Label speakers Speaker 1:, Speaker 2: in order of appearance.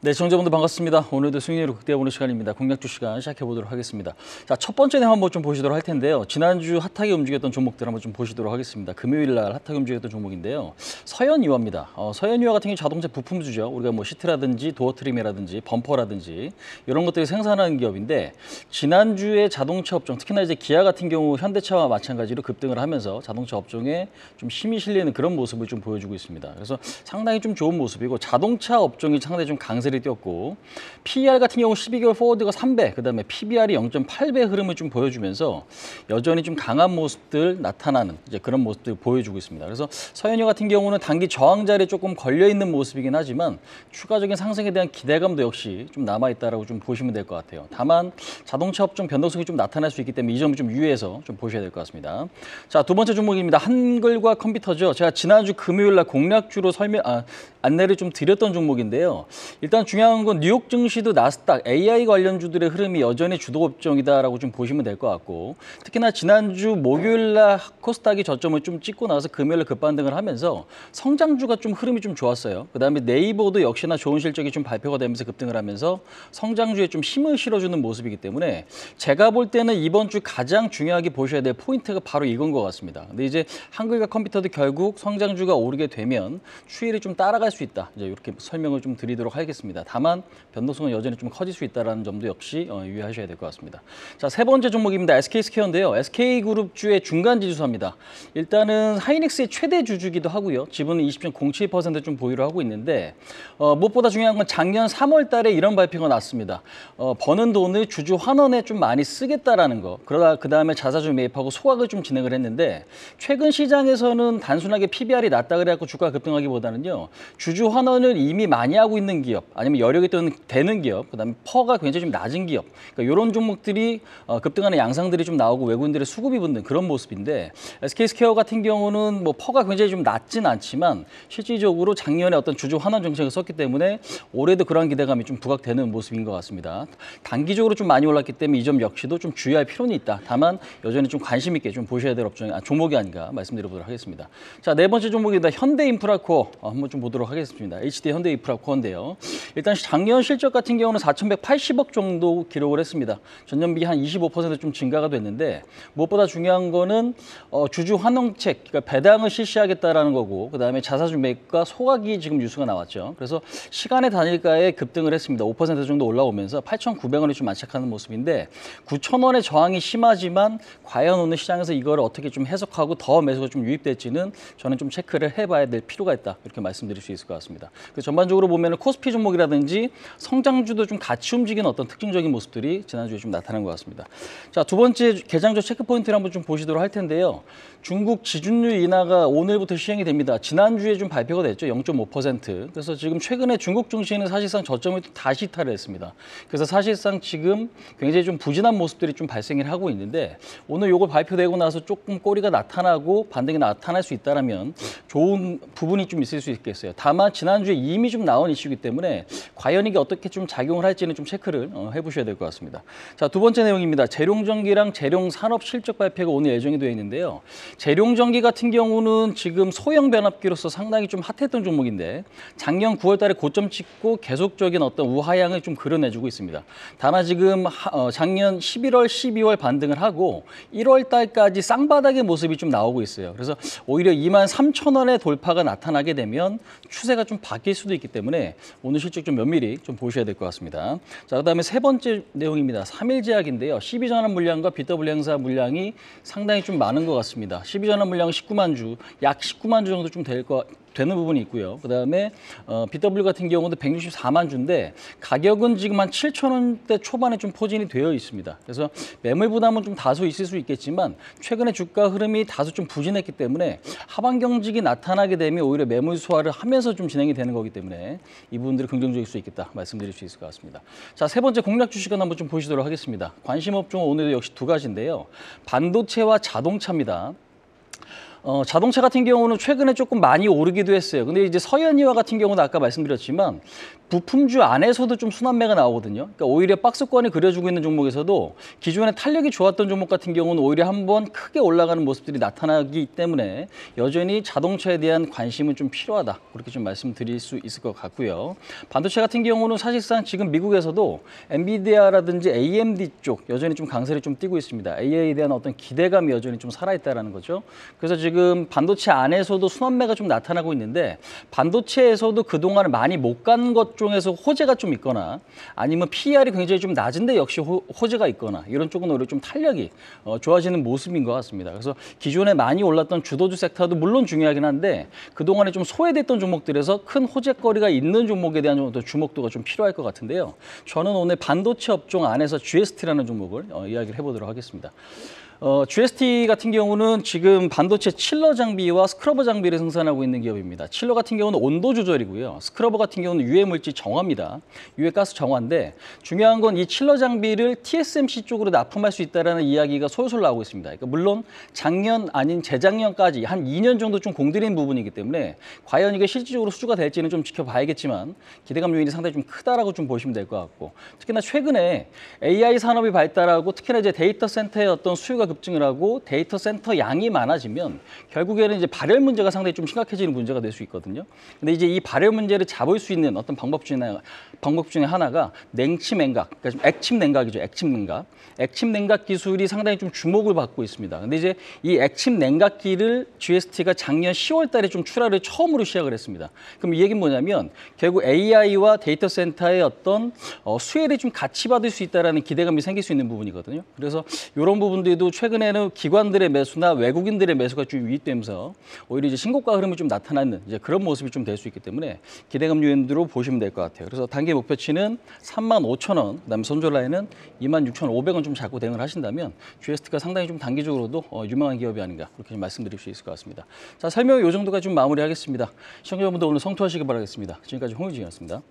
Speaker 1: 네, 시청자분들 반갑습니다. 오늘도 수익률을 극대화보는 시간입니다. 공략주 시간 시작해 보도록 하겠습니다. 자, 첫 번째 내용 한번 좀 보시도록 할 텐데요. 지난주 핫하게 움직였던 종목들 한번 좀 보시도록 하겠습니다. 금요일 날 핫하게 움직였던 종목인데요. 서현유화입니다. 서현유화 같은 경우 자동차 부품주죠. 우리가 뭐 시트라든지 도어 트림이라든지 범퍼라든지 이런 것들이 생산하는 기업인데 지난주에 자동차 업종, 특히나 이제 기아 같은 경우 현대차와 마찬가지로 급등을 하면서 자동차 업종에 좀 힘이 실리는 그런 모습을 좀 보여주고 있습니다. 그래서 상당히 좀 좋은 모습이고 자동차 업종이 상당히 좀 강세를 띄었고 PER 같은 경우 12개월 포워드가 3배, 그다음에 PBR이 0.8배 흐름을 좀 보여주면서 여전히 좀 강한 모습들 나타나는 이제 그런 모습들 보여주고 있습니다. 그래서 서현유 같은 경우는 단기 저항 자리에 조금 걸려 있는 모습이긴 하지만 추가적인 상승에 대한 기대감도 역시 좀 남아 있다라고 좀 보시면 될 것 같아요. 다만 자동차 업종 변동성이 좀 나타날 수 있기 때문에 이 점을 좀 유의해서 좀 보셔야 될 것 같습니다. 자, 두 번째 종목입니다. 한글과 컴퓨터죠. 제가 지난주 금요일 날 공략주로 안내를 좀 드렸던 종목인데요. 일단 중요한 건 뉴욕 증시도 나스닥, AI 관련주들의 흐름이 여전히 주도 업종이다라고 좀 보시면 될 것 같고 특히나 지난주 목요일 날 코스닥이 저점을 좀 찍고 나서 금요일 급반등을 하면서 성장주가 좀 흐름이 좀 좋았어요. 그다음에 네이버도 역시나 좋은 실적이 좀 발표가 되면서 급등을 하면서 성장주에 좀 힘을 실어주는 모습이기 때문에 제가 볼 때는 이번 주 가장 중요하게 보셔야 될 포인트가 바로 이건 것 같습니다. 근데 이제 한글과 컴퓨터도 결국 성장주가 오르게 되면 추이를 좀 따라갈 수 있다. 이제 이렇게 설명을 좀 드리도록 하겠습니다. 다만 변동성은 여전히 좀 커질 수 있다는 점도 역시 유의하셔야 될 것 같습니다. 자, 세 번째 종목입니다. SK스퀘어인데요. SK그룹주의 중간 지수사입니다. 일단은 하이닉스의 최대 주주기도 하고요. 지분은 20.07% 좀 보유를 하고 있는데 무엇보다 중요한 건 작년 3월 달에 이런 발표가 났습니다. 버는 돈을 주주 환원에 좀 많이 쓰겠다라는 거. 그러다 그다음에 자사주 매입하고 소각을 좀 진행을 했는데 최근 시장에서는 단순하게 PBR이 낮다 그래갖고 주가 급등하기보다는요. 주주 환원을 이미 많이 하고 있는 기업, 아니면 여력이 되는 기업, 그다음에 퍼가 굉장히 좀 낮은 기업, 그러니까 이런 종목들이 급등하는 양상들이 좀 나오고 외국인들의 수급이 붙는 그런 모습인데 SK스퀘어 같은 경우는 뭐 퍼가 굉장히 좀 낮진 않지만 실질적으로 작년에 어떤 주주 환원 정책을 썼기 때문에 올해도 그러한 기대감이 좀 부각되는 모습인 것 같습니다. 단기적으로 좀 많이 올랐기 때문에 이 점 역시도 좀 주의할 필요는 있다. 다만 여전히 좀 관심 있게 좀 보셔야 될 종목이 아닌가 말씀드려보도록 하겠습니다. 자, 네 번째 종목입니다. 현대인프라코어 한번 좀 보도록 하겠습니다. HD 현대인프라코어인데요. 일단 작년 실적 같은 경우는 4,180억 정도 기록을 했습니다. 전년비 한 25% 좀 증가가 됐는데 무엇보다 중요한 거는 주주 환원책, 그러니까 배당을 실시하겠다라는 거고 그다음에 자사주 매입과 소각이 지금 뉴스가 나왔죠. 그래서 시간의 단일가에 급등을 했습니다. 5% 정도 올라오면서 8,900원이 좀 안착하는 모습인데 9,000원의 저항이 심하지만 과연 오늘 시장에서 이걸 어떻게 좀 해석하고 더 매수가 좀 유입될지는 저는 좀 체크를 해봐야 될 필요가 있다. 이렇게 말씀드릴 수 있을 것 같습니다. 전반적으로 보면 코스피 종목이라든지 성장주도 좀 같이 움직이는 어떤 특징적인 모습들이 지난주에 좀 나타난 것 같습니다. 자, 두 번째 개장주 체크포인트를 한번 좀 보시도록 할 텐데요. 중국 지준율 인하가 오늘부터 시행이 됩니다. 지난주에 좀 발표가 됐죠. 0.5%. 그래서 지금 최근에 중국 증시는 사실상 저점을 다시 이탈을 했습니다. 그래서 사실상 지금 굉장히 좀 부진한 모습들이 좀 발생을 하고 있는데 오늘 요거 발표되고 나서 조금 꼬리가 나타나고 반등이 나타날 수 있다라면 좋은 부분이 좀 있을 수 있겠어요. 다만 지난주에 이미 좀 나온 이슈이기 때문에 과연 이게 어떻게 좀 작용을 할지는 좀 체크를 해보셔야 될 것 같습니다. 자, 두 번째 내용입니다. 재룡전기랑 재룡산업 실적 발표가 오늘 예정이 되어 있는데요. 재룡전기 같은 경우는 지금 소형 변압기로서 상당히 좀 핫했던 종목인데 작년 9월 달에 고점 찍고 계속적인 어떤 우하향을 좀 그려내주고 있습니다. 다만 지금 작년 11월, 12월 반등을 하고 1월 달까지 쌍바닥의 모습이 좀 나오고 있어요. 그래서 오히려 23,000원의 돌파가 나타나게 되면 추세가 좀 바뀔 수도 있기 때문에 오늘 실적 좀 면밀히 좀 보셔야 될 것 같습니다. 자, 그다음에 세 번째 내용입니다. 3일제약인데요. 12전환 물량과 BW 행사 물량이 상당히 좀 많은 것 같습니다. 12전환 물량은 19만 주, 약 19만 주 정도 좀 되는 부분이 있고요. 그다음에 BW 같은 경우도 164만 주인데 가격은 지금 한 7,000원대 초반에 좀 포진이 되어 있습니다. 그래서 매물 부담은 좀 다소 있을 수 있겠지만 최근에 주가 흐름이 다소 좀 부진했기 때문에 하반 경직이 나타나게 되면 오히려 매물 소화를 하면서 좀 진행이 되는 거기 때문에 이 부분들이 긍정적일 수 있겠다 말씀드릴 수 있을 것 같습니다. 자, 세 번째 공략 주식은 한번 좀 보시도록 하겠습니다. 관심 업종은 오늘도 역시 두 가지인데요. 반도체와 자동차입니다. 자동차 같은 경우는 최근에 조금 많이 오르기도 했어요. 근데 이제 서현이와 같은 경우는 아까 말씀드렸지만 부품주 안에서도 좀 순환매가 나오거든요. 그러니까 오히려 박스권이 그려주고 있는 종목에서도 기존에 탄력이 좋았던 종목 같은 경우는 오히려 한번 크게 올라가는 모습들이 나타나기 때문에 여전히 자동차에 대한 관심은 좀 필요하다. 그렇게 좀 말씀드릴 수 있을 것 같고요. 반도체 같은 경우는 사실상 지금 미국에서도 엔비디아라든지 AMD 쪽 여전히 좀 강세를 좀 띠고 있습니다. AI에 대한 어떤 기대감이 여전히 좀 살아있다라는 거죠. 그래서 지금 반도체 안에서도 순환매가 좀 나타나고 있는데 반도체에서도 그동안 많이 못 간 것 중에서 호재가 좀 있거나 아니면 PER이 굉장히 좀 낮은데 역시 호재가 있거나 이런 쪽은 오히려 좀 탄력이 좋아지는 모습인 것 같습니다. 그래서 기존에 많이 올랐던 주도주 섹터도 물론 중요하긴 한데 그동안에 좀 소외됐던 종목들에서 큰 호재거리가 있는 종목에 대한 어떤 주목도가 좀 필요할 것 같은데요. 저는 오늘 반도체 업종 안에서 GST라는 종목을 이야기를 해보도록 하겠습니다. GST 같은 경우는 지금 반도체 칠러 장비와 스크러버 장비를 생산하고 있는 기업입니다. 칠러 같은 경우는 온도 조절이고요. 스크러버 같은 경우는 유해 물질 정화입니다. 유해 가스 정화인데 중요한 건 이 칠러 장비를 TSMC 쪽으로 납품할 수 있다는 이야기가 솔솔 나오고 있습니다. 그러니까 물론 작년 아닌 재작년까지 한 2년 정도 좀 공들인 부분이기 때문에 과연 이게 실질적으로 수주가 될지는 좀 지켜봐야겠지만 기대감 요인이 상당히 좀 크다라고 좀 보시면 될 것 같고 특히나 최근에 AI 산업이 발달하고 특히나 이제 데이터 센터의 어떤 수요가 급증을 하고 데이터 센터 양이 많아지면 결국에는 이제 발열 문제가 상당히 좀 심각해지는 문제가 될 수 있거든요. 근데 이제 이 발열 문제를 잡을 수 있는 어떤 방법 중에 하나가 냉침 냉각, 그러니까 좀 액침 냉각이죠. 액침 냉각. 액침 냉각 기술이 상당히 좀 주목을 받고 있습니다. 근데 이제 이 액침 냉각기를 GST가 작년 10월 달에 좀 출하를 처음으로 시작을 했습니다. 그럼 이 얘기는 뭐냐면 결국 AI와 데이터 센터의 어떤 수혜를 좀 같이 받을 수 있다라는 기대감이 생길 수 있는 부분이거든요. 그래서 이런 부분들도 최근에는 기관들의 매수나 외국인들의 매수가 좀 유입되면서 오히려 이제 신고가 흐름이 좀 나타나는 이제 그런 모습이 좀 될 수 있기 때문에 기대감 요인으로 보시면 될 것 같아요. 그래서 단기 목표치는 35,000원, 그다음에 손절 라인은 26,500원 좀 잡고 대응을 하신다면 GST가 상당히 좀 단기적으로도 유망한 기업이 아닌가 그렇게 좀 말씀드릴 수 있을 것 같습니다. 자, 설명 이 정도까지 좀 마무리하겠습니다. 시청자분들 오늘 성투하시기 바라겠습니다. 지금까지 홍유진이었습니다.